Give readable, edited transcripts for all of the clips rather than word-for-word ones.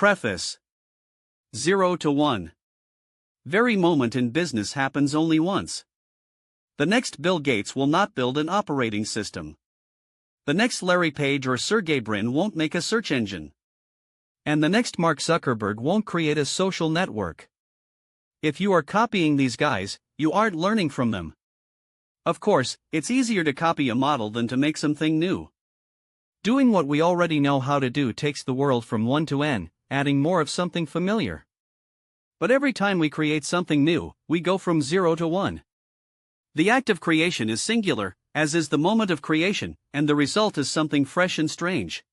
Preface. 0 to 1. Very moment in business happens only once. The next Bill Gates will not build an operating system. The next Larry Page or Sergey Brin won't make a search engine. And the next Mark Zuckerberg won't create a social network. If you are copying these guys, you aren't learning from them. Of course, it's easier to copy a model than to make something new. Doing what we already know how to do takes the world from 1 to n, adding more of something familiar. But every time we create something new, we go from 0 to 1. The act of creation is singular, as is the moment of creation, and the result is something fresh and strange.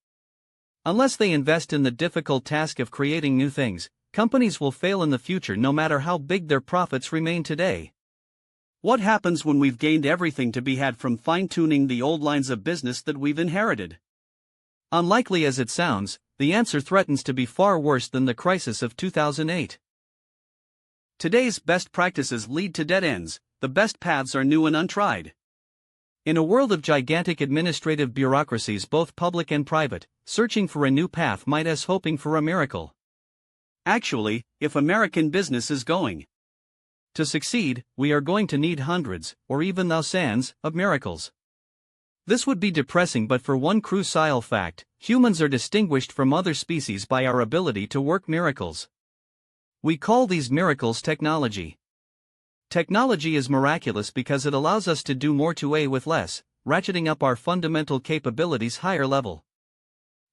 Unless they invest in the difficult task of creating new things, companies will fail in the future no matter how big their profits remain today. What happens when we've gained everything to be had from fine-tuning the old lines of business that we've inherited? Unlikely as it sounds, the answer threatens to be far worse than the crisis of 2008. Today's best practices lead to dead ends. The best paths are new and untried. In a world of gigantic administrative bureaucracies, both public and private, searching for a new path might as hoping for a miracle. Actually, if American business is going to succeed, we are going to need hundreds, or even thousands, of miracles. This would be depressing but for one crucial fact: humans are distinguished from other species by our ability to work miracles. We call these miracles technology. Technology is miraculous because it allows us to do more with less, ratcheting up our fundamental capabilities higher level.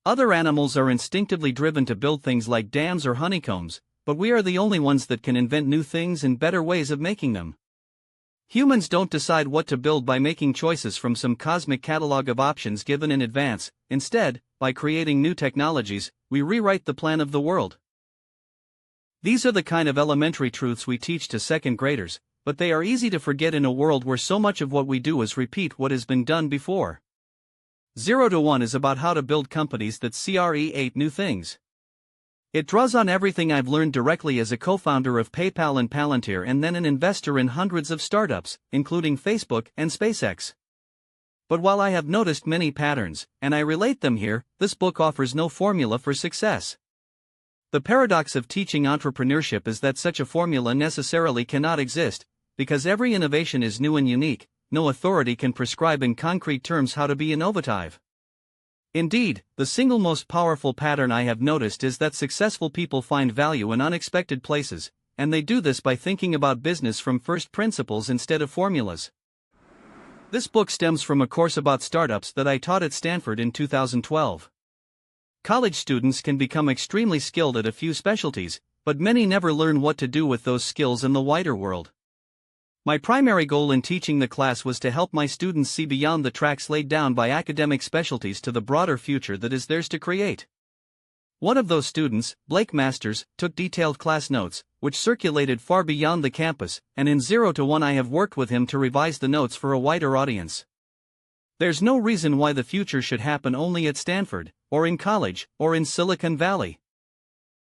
Other animals are instinctively driven to build things like dams or honeycombs, but we are the only ones that can invent new things and better ways of making them. Humans don't decide what to build by making choices from some cosmic catalog of options given in advance. Instead, by creating new technologies, we rewrite the plan of the world. These are the kind of elementary truths we teach to second graders, but they are easy to forget in a world where so much of what we do is repeat what has been done before. 0 to 1 is about how to build companies that create new things. It draws on everything I've learned directly as a co-founder of PayPal and Palantir and then an investor in hundreds of startups, including Facebook and SpaceX. But while I have noticed many patterns, and I relate them here, this book offers no formula for success. The paradox of teaching entrepreneurship is that such a formula necessarily cannot exist, because every innovation is new and unique. No authority can prescribe in concrete terms how to be innovative. Indeed, the single most powerful pattern I have noticed is that successful people find value in unexpected places, and they do this by thinking about business from first principles instead of formulas. This book stems from a course about startups that I taught at Stanford in 2012. College students can become extremely skilled at a few specialties, but many never learn what to do with those skills in the wider world. My primary goal in teaching the class was to help my students see beyond the tracks laid down by academic specialties to the broader future that is theirs to create. One of those students, Blake Masters, took detailed class notes, which circulated far beyond the campus, and in 0 to 1 I have worked with him to revise the notes for a wider audience. There's no reason why the future should happen only at Stanford, or in college, or in Silicon Valley.